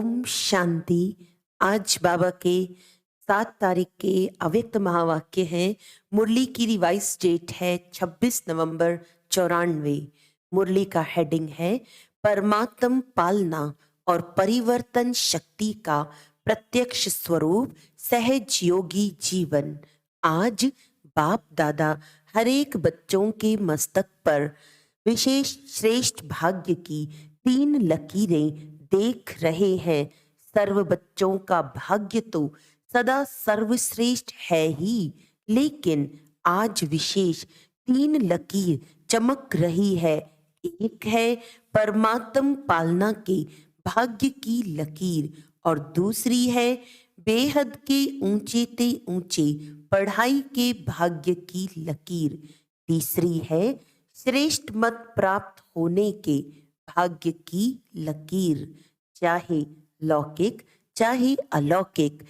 ओम शांति। आज बाबा के 7 तारीख के अव्यक्त महावाक्य हैं। मुरली की रिवाइज डेट है 26 नवंबर 94। मुरली का हेडिंग है परमात्म पालना और परिवर्तन शक्ति का प्रत्यक्ष स्वरूप सहज योगी जीवन। आज बाप दादा हर एक बच्चों के मस्तक पर विशेष श्रेष्ठ भाग्य की 3 लकीरें देख रहे हैं। सर्व बच्चों का भाग्य तो सदा सर्वश्रेष्ठ है ही, लेकिन आज विशेष 3 लकीर चमक रही है। एक है परमात्म पालना के भाग्य की लकीर और दूसरी है बेहद के ऊंचे ते ऊंचे पढ़ाई के भाग्य की लकीर। तीसरी है श्रेष्ठ मत प्राप्त होने के भाग्य की लकीर। चाहे लौकिक चाहे अलौकिक,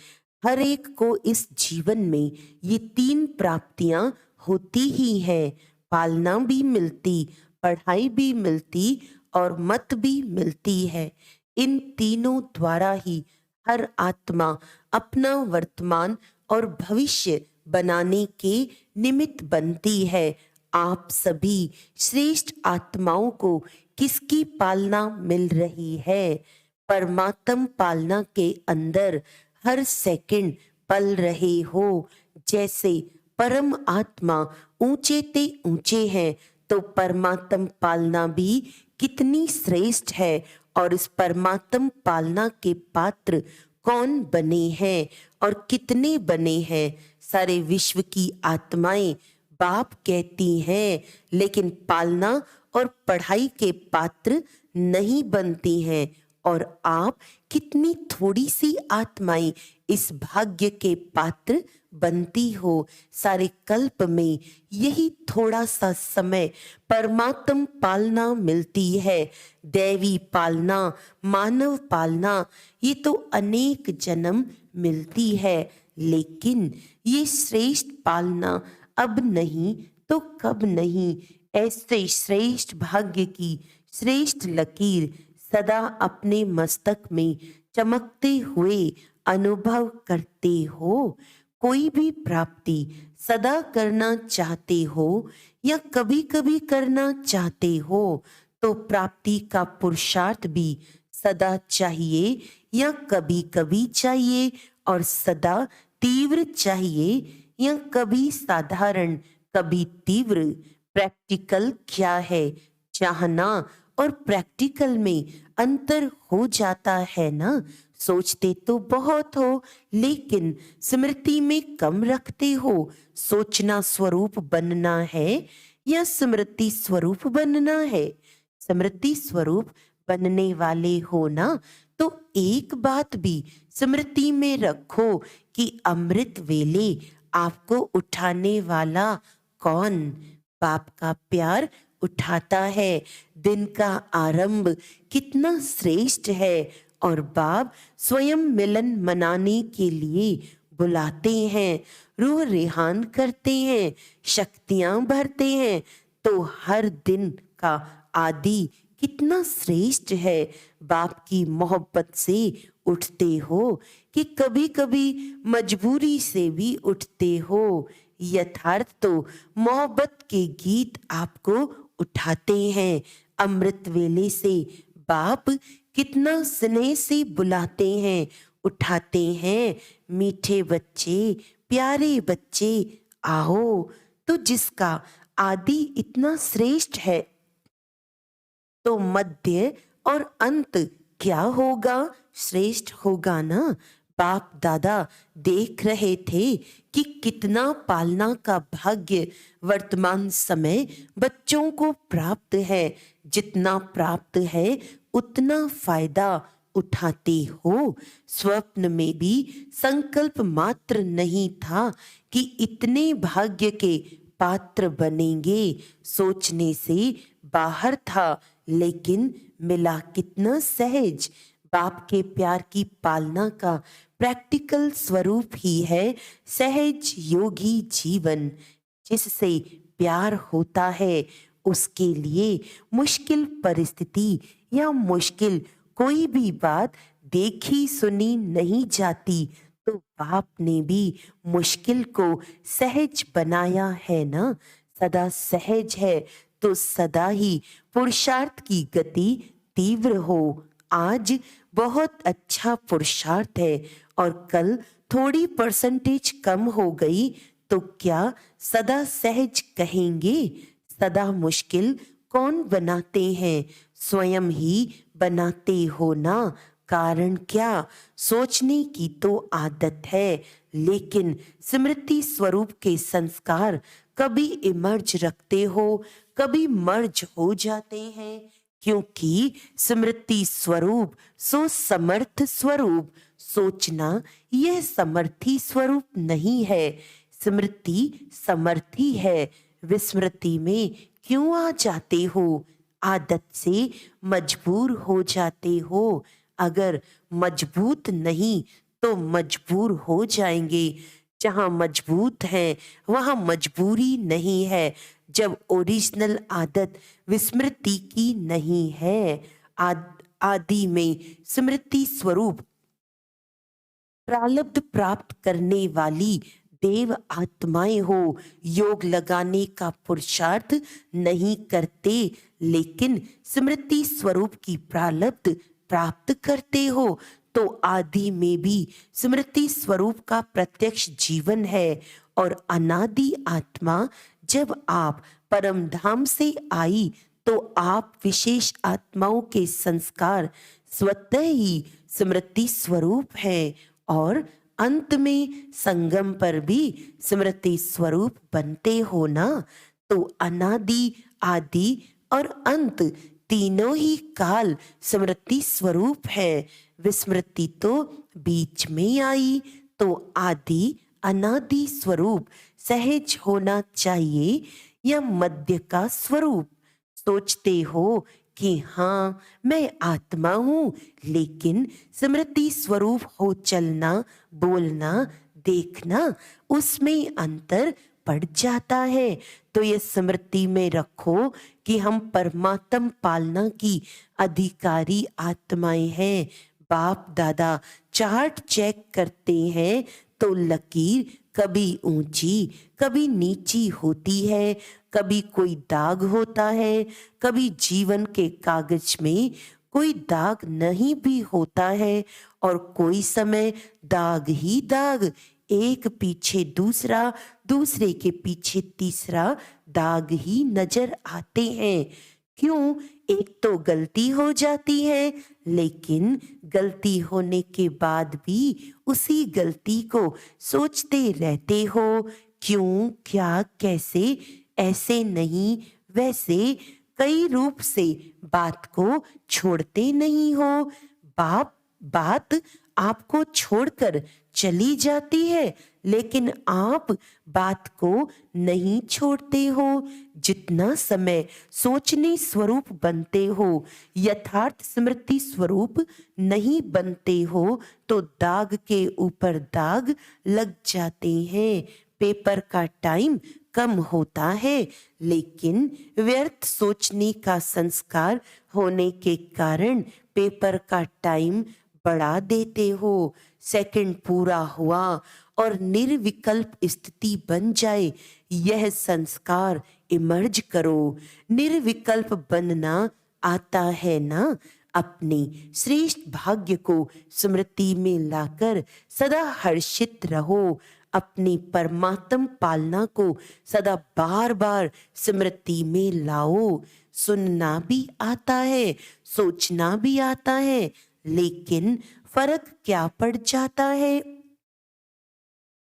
हर एक को इस जीवन में ये 3 प्राप्तियां होती ही हैं। पालना भी मिलती, पढ़ाई भी मिलती और मत भी मिलती है। इन तीनों द्वारा ही हर आत्मा अपना वर्तमान और भविष्य बनाने के निमित्त बनती है। आप सभी श्रेष्ठ आत्माओं को किसकी पालना मिल रही है? परमात्म पालना के अंदर हर सेकंड पल रहे हो। जैसे परम आत्मा ऊंचे ते ऊंचे हैं, तो परमात्म पालना भी कितनी श्रेष्ठ है। और इस परमात्म पालना के पात्र कौन बने हैं और कितने बने हैं? सारे विश्व की आत्माएं बाप कहती हैं, लेकिन पालना और पढ़ाई के पात्र नहीं बनती हैं। और आप कितनी थोड़ी सी आत्माएं इस भाग्य के पात्र बनती हो। सारे कल्प में यही थोड़ा सा समय परमात्म पालना मिलती है। दैवी पालना, मानव पालना, ये तो अनेक जन्म मिलती है, लेकिन ये श्रेष्ठ पालना अब नहीं तो कब नहीं। ऐसे श्रेष्ठ भाग्य की श्रेष्ठ लकीर सदा अपने मस्तक में चमकते हुए अनुभव करते हो। कोई भी प्राप्ति सदा करना चाहते हो या कभी कभी करना चाहते हो, तो प्राप्ति का पुरुषार्थ भी सदा चाहिए या कभी कभी चाहिए, और सदा तीव्र चाहिए या कभी साधारण कभी तीव्र। प्रैक्टिकल क्या है? चाहना और प्रैक्टिकल में अंतर हो जाता है ना। सोचते तो बहुत हो, लेकिन स्मृति में कम रखते हो। सोचना स्वरूप बनना है या स्मृति स्वरूप बनना है? स्मृति स्वरूप बनने वाले हो ना, तो एक बात भी स्मृति में रखो कि अमृत वेले आपको उठाने वाला कौन? बाप का प्यार उठाता है। दिन का आरंभ कितना श्रेष्ठ है, और बाप स्वयं मिलन मनाने के लिए बुलाते हैं, रूह रेहान करते हैं, शक्तियां भरते हैं। तो हर दिन का आदि कितना श्रेष्ठ है। बाप की मोहब्बत से उठते हो कि कभी कभी मजबूरी से भी उठते हो? यथार्थ तो मोहब्बत के गीत आपको उठाते हैं। अमृत वेले से बाप कितना स्नेह से बुलाते हैं, उठाते हैं। मीठे बच्चे, प्यारे बच्चे, आओ। तो जिसका आदि इतना श्रेष्ठ है, तो मध्य और अंत क्या होगा? श्रेष्ठ होगा ना। बाप दादा देख रहे थे कि कितना पालना का भाग्य वर्तमान समय बच्चों को प्राप्त है। जितना प्राप्त है उतना फायदा उठाते हो। स्वप्न में भी संकल्प मात्र नहीं था कि इतने भाग्य के पात्र बनेंगे। सोचने से बाहर था, लेकिन मिला कितना सहज। बाप के प्यार की पालना का प्रैक्टिकल स्वरूप ही है सहज योगी जीवन। जिससे प्यार होता है, उसके लिए मुश्किल परिस्थिति या मुश्किल कोई भी बात देखी सुनी नहीं जाती, तो बाप ने भी मुश्किल को सहज बनाया है ना। सदा सहज है तो सदा ही पुरुषार्थ की गति तीव्र हो। आज बहुत अच्छा पुरुषार्थ है और कल थोड़ी परसेंटेज कम हो गई तो क्या सदा सहज कहेंगे? सदा मुश्किल कौन बनाते हैं? स्वयं ही बनाते हो ना। कारण क्या? सोचने की तो आदत है, लेकिन स्मृति स्वरूप के संस्कार कभी इमर्ज रखते हो, कभी मर्ज हो जाते हैं। क्योंकि स्मृति स्वरूप सो समर्थ स्वरूप। सोचना यह समर्थी स्वरूप नहीं है, स्मृति समर्थी है। विस्मृति में क्यों आ जाते हो? आदत से मजबूर हो जाते हो। अगर मजबूत नहीं तो मजबूर हो जाएंगे। जहाँ मजबूत है वहाँ मजबूरी नहीं है। जब ओरिजिनल आदत विस्मृति की नहीं है, आदि में स्मृति स्वरूप प्रारब्ध प्राप्त करने वाली देव आत्माएं हो, योग लगाने का पुरुषार्थ नहीं करते, लेकिन स्मृति स्वरूप की प्रारब्ध प्राप्त करते हो, तो आदि में भी स्मृति स्वरूप का प्रत्यक्ष जीवन है। और अनादि आत्मा जब आप परम धाम से आई तो आप विशेष आत्माओं के संस्कार स्वतः ही स्मृति स्वरूप है और अंत में संगम पर भी स्मृति स्वरूप बनते हो ना। तो अनादि, आदि और अंत तीनों ही काल स्मृति स्वरूप है। विस्मृति तो बीच में आई, तो आदि अनादि स्वरूप सहज होना चाहिए या मध्य का स्वरूप। सोचते हो कि हाँ मैं आत्मा हूँ, लेकिन स्मृति स्वरूप हो चलना, बोलना, देखना, उसमें अंतर पड़ जाता है। तो ये स्मृति में रखो कि हम परमात्म पालना की अधिकारी आत्माएं हैं। बाप दादा चार्ट चेक करते हैं तो लकीर कभी ऊंची कभी नीची होती है, कभी कोई दाग होता है, कभी जीवन के कागज में कोई दाग नहीं भी होता है, और कोई समय दाग ही दाग, एक पीछे दूसरा, दूसरे के पीछे तीसरा दाग ही नजर आते हैं। क्यों? एक तो गलती हो जाती है, लेकिन गलती होने के बाद भी उसी गलती को सोचते रहते हो। क्यों, क्या, कैसे? ऐसे नहीं वैसे कई रूप से बात को छोड़ते नहीं हो। बात आपको छोड़कर चली जाती है, लेकिन आप बात को नहीं छोड़ते हो। जितना समय सोचने स्वरूप बनते हो, यथार्थ स्मृति स्वरूप नहीं बनते हो, तो दाग के ऊपर दाग लग जाते हैं। पेपर का टाइम कम होता है, लेकिन व्यर्थ सोचने का संस्कार होने के कारण पेपर का टाइम बढ़ा देते हो। सेकंड पूरा हुआ और निर्विकल्प स्थिति बन जाए, यह संस्कार इमर्ज करो। निर्विकल्प बनना आता है ना। अपने श्रेष्ठ भाग्य को स्मृति में लाकर सदा हर्षित रहो। अपनी परमात्म पालना को सदा बार बार स्मृति में लाओ। सुनना भी आता है, सोचना भी आता है, लेकिन फर्क क्या पड़ जाता है?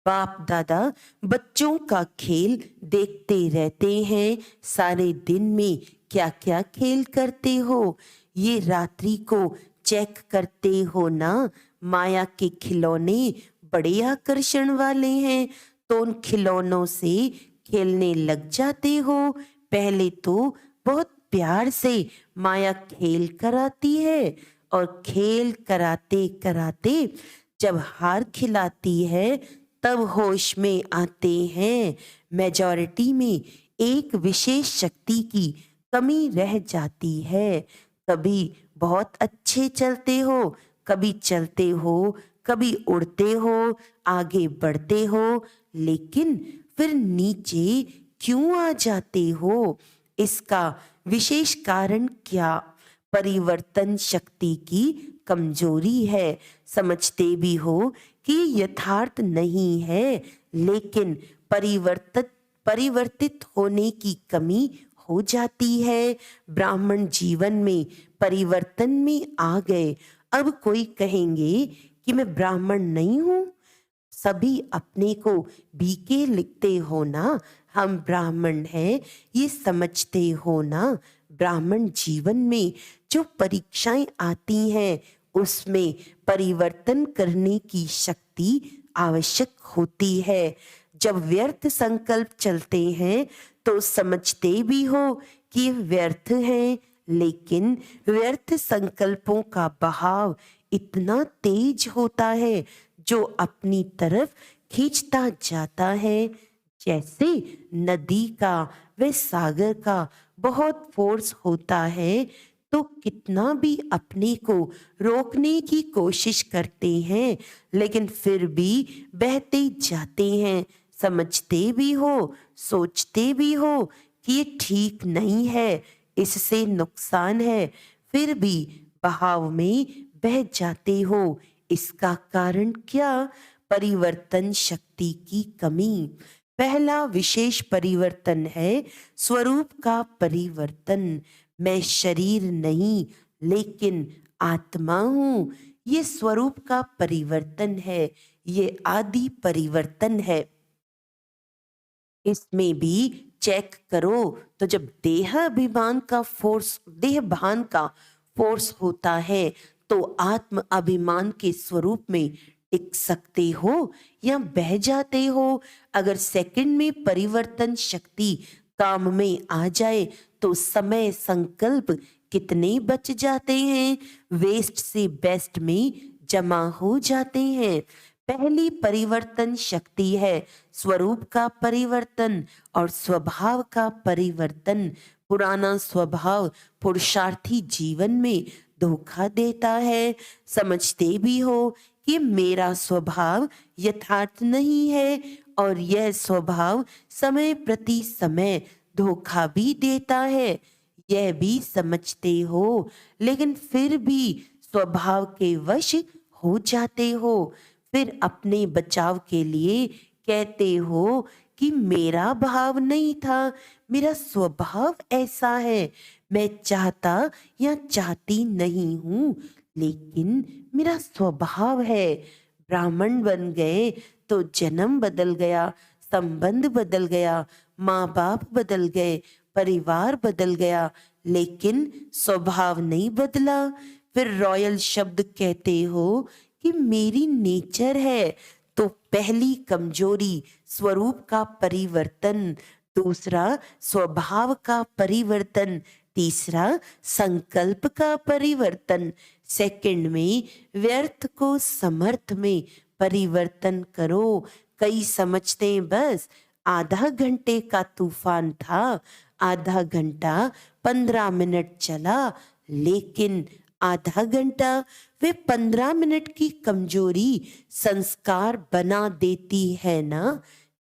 बाप दादा बच्चों का खेल देखते रहते हैं। सारे दिन में क्या क्या खेल करते हो, ये रात्रि को चेक करते हो ना। माया के खिलौने बड़े आकर्षण वाले हैं, तो उन खिलौनों से खेलने लग जाते हो। पहले तो बहुत प्यार से माया खेल कराती है, और खेल कराते कराते जब हार खिलाती है तब होश में आते हैं। मेजॉरिटी में एक विशेष शक्ति की कमी रह जाती है। कभी बहुत अच्छे चलते हो, कभी चलते हो, कभी उड़ते हो, आगे बढ़ते हो, लेकिन फिर नीचे क्यों आ जाते हो? इसका विशेष कारण क्या? परिवर्तन शक्ति की कमजोरी है। समझते भी हो कि यथार्थ नहीं है, लेकिन परिवर्तित होने की कमी हो जाती है। ब्राह्मण जीवन में परिवर्तन में आ गए। अब कोई कहेंगे कि मैं ब्राह्मण नहीं हूं। सभी अपने को बीके लिखते हो ना, हम ब्राह्मण हैं, ये समझते हो ना। ब्राह्मण जीवन में जो परीक्षाएं आती हैं उसमें परिवर्तन करने की शक्ति आवश्यक होती है। जब व्यर्थ संकल्प चलते हैं तो समझते भी हो कि व्यर्थ हैं, लेकिन व्यर्थ संकल्पों का बहाव इतना तेज होता है जो अपनी तरफ खींचता जाता है। जैसे नदी का व सागर का बहुत फोर्स होता है, तो कितना भी अपने को रोकने की कोशिश करते हैं, लेकिन फिर भी बहते जाते हैं। समझते भी हो, सोचते भी हो कि ये ठीक नहीं है, इससे नुकसान है, फिर भी बहाव में बह जाते हो। इसका कारण क्या? परिवर्तन शक्ति की कमी। पहला विशेष परिवर्तन है स्वरूप का परिवर्तन। मैं शरीर नहीं, लेकिन आत्मा हूं। ये स्वरूप का परिवर्तन है, ये आदि परिवर्तन है। इसमें भी चेक करो तो जब देह भान का फोर्स होता है, तो आत्म अभिमान के स्वरूप में टिक सकते हो या बह जाते हो। अगर सेकंड में परिवर्तन शक्ति काम में आ जाए तो समय संकल्प कितने बच जाते हैं, वेस्ट से बेस्ट में जमा हो जाते हैं। पहली परिवर्तन शक्ति है स्वरूप का परिवर्तन और स्वभाव का परिवर्तन। पुराना स्वभाव पुरुषार्थी जीवन में धोखा देता है। समझते भी हो कि मेरा स्वभाव यथार्थ नहीं है, और यह स्वभाव समय प्रति समय धोखा भी देता है, यह भी समझते हो, लेकिन फिर भी स्वभाव के वश हो जाते हो। फिर अपने बचाव के लिए कहते हो कि मेरा भाव नहीं था, मेरा स्वभाव ऐसा है, मैं चाहता या चाहती नहीं हूं, लेकिन मेरा स्वभाव है। ब्राह्मण बन गए तो जन्म बदल गया, संबंध बदल गया, माँ बाप बदल गए, परिवार बदल गया, लेकिन स्वभाव नहीं बदला। फिर रॉयल शब्द कहते हो कि मेरी नेचर है। तो पहली कमजोरी स्वरूप का परिवर्तन, दूसरा स्वभाव का परिवर्तन, तीसरा संकल्प का परिवर्तन। सेकंड में व्यर्थ को समर्थ में परिवर्तन करो। कई समझते हैं बस आधा घंटे का तूफान था, आधा घंटा 15 मिनट चला, लेकिन आधा घंटा वे 15 मिनट की कमजोरी संस्कार बना देती है ना।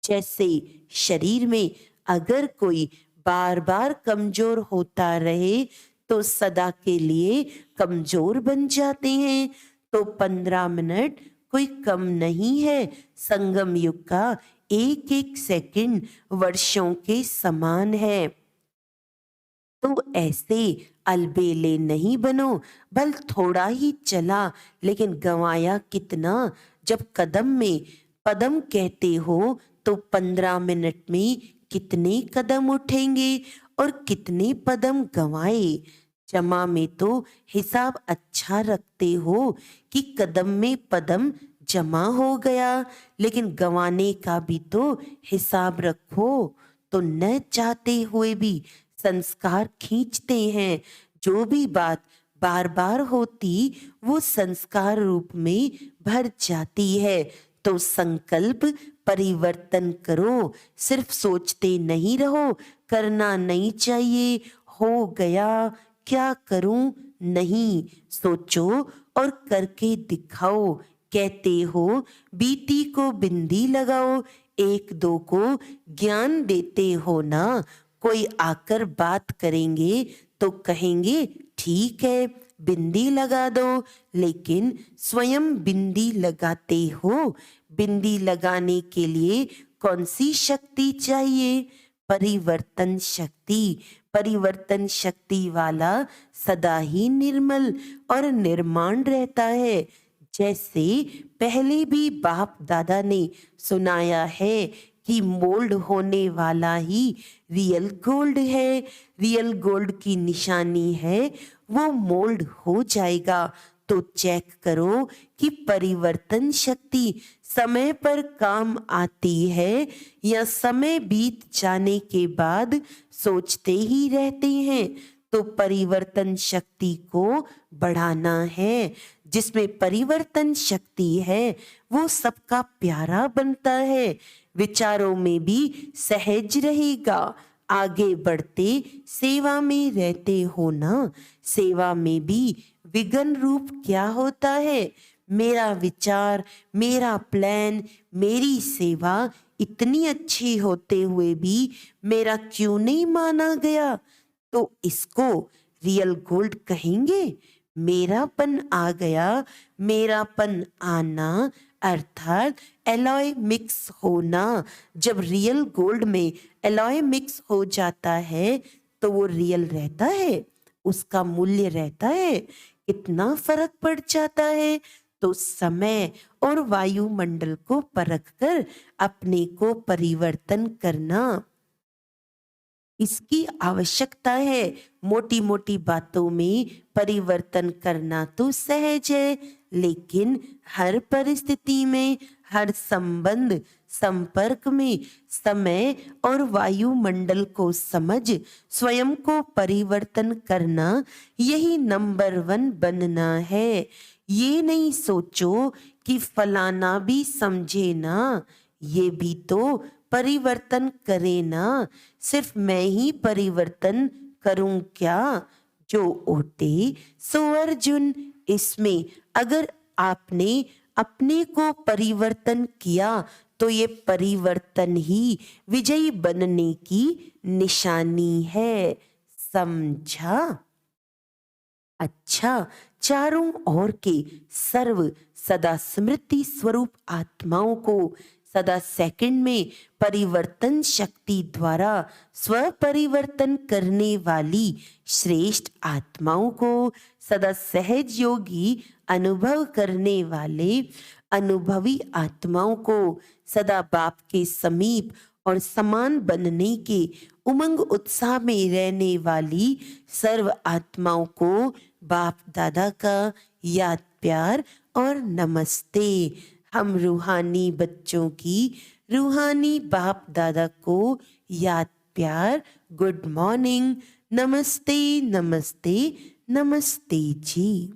जैसे शरीर में अगर कोई बार बार कमजोर होता रहे तो सदा के लिए कमजोर बन जाते हैं। तो 15 मिनट कोई कम नहीं है। संगम युग का एक एक सेकंड वर्षों के समान है। तो ऐसे अलबेले नहीं बनो। बल थोड़ा ही चला, लेकिन गंवाया कितना। जब कदम में पदम कहते हो तो 15 मिनट में कितने कदम उठेंगे और कितने पदम गंवाए। जमा में तो हिसाब अच्छा रखते हो कि कदम में पदम जमा हो गया, लेकिन गंवाने का भी तो हिसाब रखो। तो न चाहते हुए भी संस्कार खींचते हैं। जो भी बात बार बार होती वो संस्कार रूप में भर जाती है। तो संकल्प परिवर्तन करो, सिर्फ सोचते नहीं रहो करना नहीं चाहिए, हो गया क्या करूं, नहीं सोचो और करके दिखाओ। कहते हो बीती को बिंदी लगाओ, एक दो को ज्ञान देते हो ना। कोई आकर बात करेंगे तो कहेंगे ठीक है बिंदी लगा दो, लेकिन स्वयं बिंदी लगाते हो। बिंदी लगाने के लिए कौन सी शक्ति चाहिए? परिवर्तन शक्ति। परिवर्तन शक्ति वाला सदा ही निर्मल और निर्माण रहता है। जैसे पहले भी बाप दादा ने सुनाया है कि मोल्ड होने वाला ही रियल गोल्ड है। रियल गोल्ड की निशानी है वो मोल्ड हो जाएगा। तो चेक करो कि परिवर्तन शक्ति समय पर काम आती है या समय बीत जाने के बाद सोचते ही रहते हैं। तो परिवर्तन शक्ति को बढ़ाना है। जिसमें परिवर्तन शक्ति है वो सबका प्यारा बनता है, विचारों में भी सहज रहेगा। आगे बढ़ते सेवा में रहते हो ना। सेवा में भी विघ्न रूप क्या होता है? मेरा विचार, मेरा प्लान, मेरी सेवा इतनी अच्छी होते हुए भी मेरा क्यों नहीं माना गया? तो इसको रियल गोल्ड कहेंगे। मेरापन आ गया। मेरापन आना अर्थात एलॉय मिक्स होना। जब रियल गोल्ड में एलॉय मिक्स हो जाता है तो वो रियल रहता है, उसका मूल्य रहता है। कितना फर्क पड़ जाता है। तो समय और वायुमंडल को परखकर अपने को परिवर्तन करना, इसकी आवश्यकता है। मोटी मोटी बातों में परिवर्तन करना तो सहज है, लेकिन हर परिस्थिति में, हर संबंध संपर्क में समय और वायुमंडल को समझ स्वयं को परिवर्तन करना, यही नंबर 1 बनना है। ये नहीं सोचो कि फलाना भी समझे ना, ये भी तो परिवर्तन करे ना। सिर्फ मैं ही परिवर्तन करूं क्या? जो ओटे सो अर्जुन। इसमें अगर आपने अपने को परिवर्तन किया तो ये परिवर्तन ही विजयी बनने की निशानी है। समझा? अच्छा, चारों ओर के सर्व सदा स्मृति स्वरूप आत्माओं को सदा सेकंड में परिवर्तन शक्ति द्वारा स्व परिवर्तन करने वाली श्रेष्ठ आत्माओं को, सदा सहज योगी अनुभव करने वाले अनुभवी आत्माओं को, सदा बाप के समीप और समान बनने के उमंग उत्साह में रहने वाली सर्व आत्माओं को बाप दादा का याद प्यार और नमस्ते। हम रूहानी बच्चों की रूहानी बाप दादा को याद प्यार, गुड मॉर्निंग, नमस्ते नमस्ते नमस्ते जी।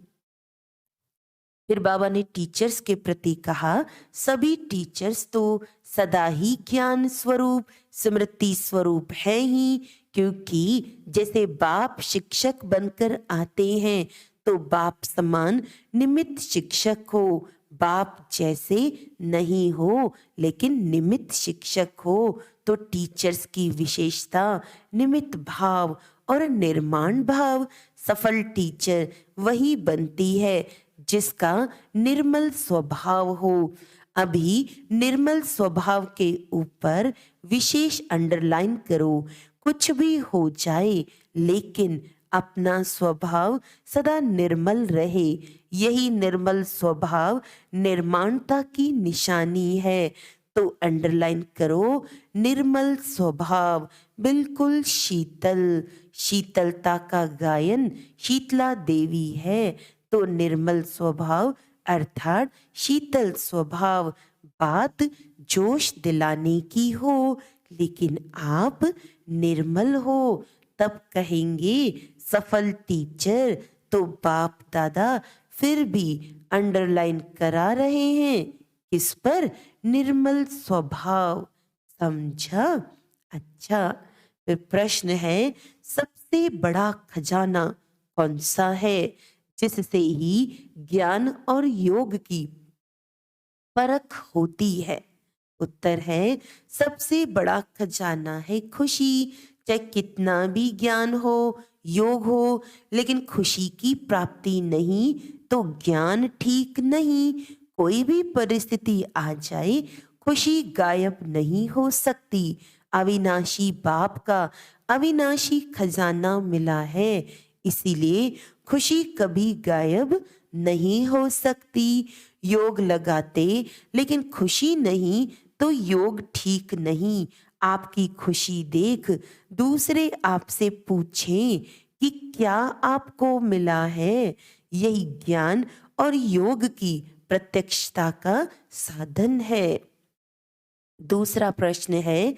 फिर बाबा ने टीचर्स के प्रति कहा, सभी टीचर्स तो सदा ही ज्ञान स्वरूप स्मृति स्वरूप है ही, क्योंकि जैसे बाप शिक्षक बनकर आते हैं तो बाप समान निमित्त शिक्षक हो। बाप जैसे नहीं हो लेकिन निमित्त शिक्षक हो। तो टीचर्स की विशेषता निमित्त भाव और निर्माण भाव। सफल टीचर वही बनती है जिसका निर्मल स्वभाव हो। अभी निर्मल स्वभाव के ऊपर विशेष अंडरलाइन करो। कुछ भी हो जाए लेकिन अपना स्वभाव सदा निर्मल रहे। यही निर्मल स्वभाव निर्माणता की निशानी है। तो अंडरलाइन करो, निर्मल स्वभाव, बिल्कुल शीतल। शीतलता का गायन शीतला देवी है। तो निर्मल स्वभाव अर्थात शीतल स्वभाव। बात जोश दिलाने की हो लेकिन आप निर्मल हो, तब कहेंगे सफल टीचर। तो बाप दादा फिर भी अंडरलाइन करा रहे हैं, किस पर? निर्मल स्वभाव। समझा? अच्छा, फिर प्रश्न है, सबसे बड़ा खजाना कौन सा है? जिससे ही ज्ञान और योग की परख होती है। उत्तर है, सबसे बड़ा खजाना है खुशी। चाहे कितना भी ज्ञान हो, योग हो, लेकिन खुशी की प्राप्ति नहीं तो ज्ञान ठीक नहीं। कोई भी परिस्थिति आ जाए, खुशी गायब नहीं हो सकती। अविनाशी बाप का अविनाशी खजाना मिला है, इसीलिए खुशी कभी गायब नहीं हो सकती। योग लगाते लेकिन खुशी नहीं तो योग ठीक नहीं। आपकी खुशी देख दूसरे आपसे पूछें कि क्या आपको मिला है। यही ज्ञान और योग की प्रत्यक्षता का साधन है। दूसरा प्रश्न है,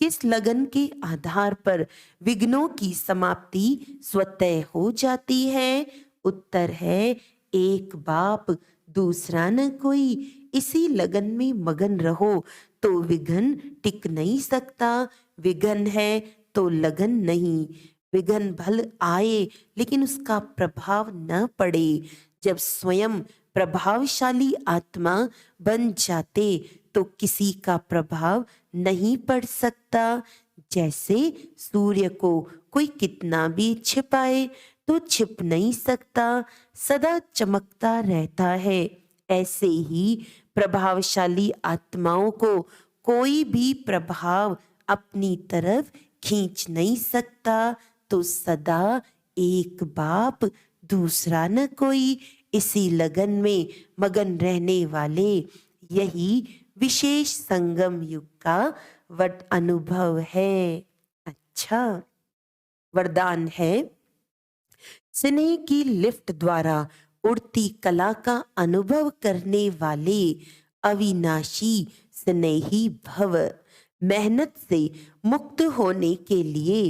किस लगन के आधार पर विघ्नों की समाप्ति स्वतः हो जाती है। उत्तर है, एक बाप दूसरा न कोई। इसी लगन में मगन रहो तो विघ्न टिक नहीं सकता। विघ्न है तो लगन नहीं। विघ्न भल आए लेकिन उसका प्रभाव न पड़े। जब स्वयं प्रभावशाली आत्मा बन जाते तो किसी का प्रभाव नहीं पड़ सकता। जैसे सूर्य को कोई कितना भी छिपाए तो छिप नहीं सकता, सदा चमकता रहता है। ऐसे ही प्रभावशाली आत्माओं को कोई भी प्रभाव अपनी तरफ खींच नहीं सकता। तो सदा एक बाप दूसरा न कोई, इसी लगन में मगन रहने वाले, यही विशेष संगम युग का वट अनुभव है। अच्छा, वरदान है, स्नेह की लिफ्ट द्वारा उड़ती कला का अनुभव करने वाले अविनाशी स्नेही भव। मेहनत से मुक्त होने के लिए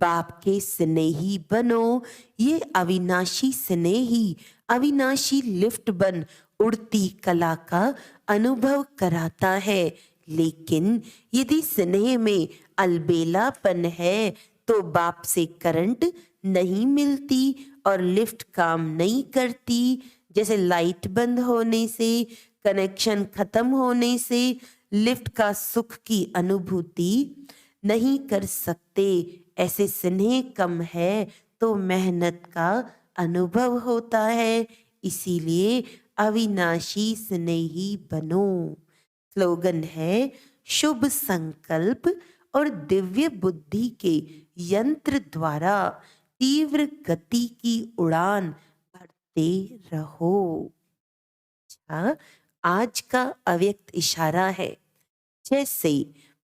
बाप के स्नेही बनो। ये अविनाशी स्नेही अविनाशी लिफ्ट बन उड़ती कला का अनुभव कराता है। लेकिन यदि स्नेह में अलबेलापन है तो बाप से करंट नहीं मिलती और लिफ्ट काम नहीं करती। जैसे लाइट बंद होने से, कनेक्शन खत्म होने से लिफ्ट का सुख की अनुभूति नहीं कर सकते। ऐसे स्नेह कम है तो मेहनत का अनुभव होता है। इसीलिए अविनाशी स्नेही बनो। स्लोगन है, शुभ संकल्प और दिव्य बुद्धि के यंत्र द्वारा तीव्र गति की उड़ान भरते रहो। अच्छा, आज का अव्यक्त इशारा है, जैसे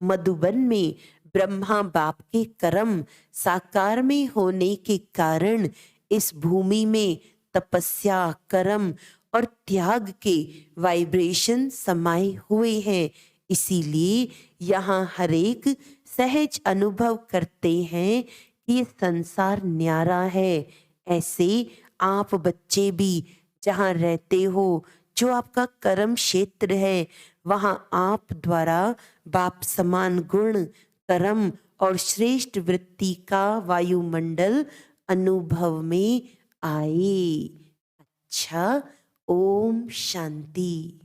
मधुबन में ब्रह्मा बाप के कर्म साकार में होने के कारण इस भूमि में तपस्या, कर्म और त्याग के वाइब्रेशन समाये हुए हैं। इसीलिए यहाँ हरेक सहज अनुभव करते हैं कि ये संसार न्यारा है। ऐसे आप बच्चे भी जहाँ रहते हो, जो आपका कर्म क्षेत्र है, वहाँ आप द्वारा बाप समान गुण, कर्म और श्रेष्ठ वृत्ति का वायुमंडल अनुभव में आए। अच्छा, ओम शांति।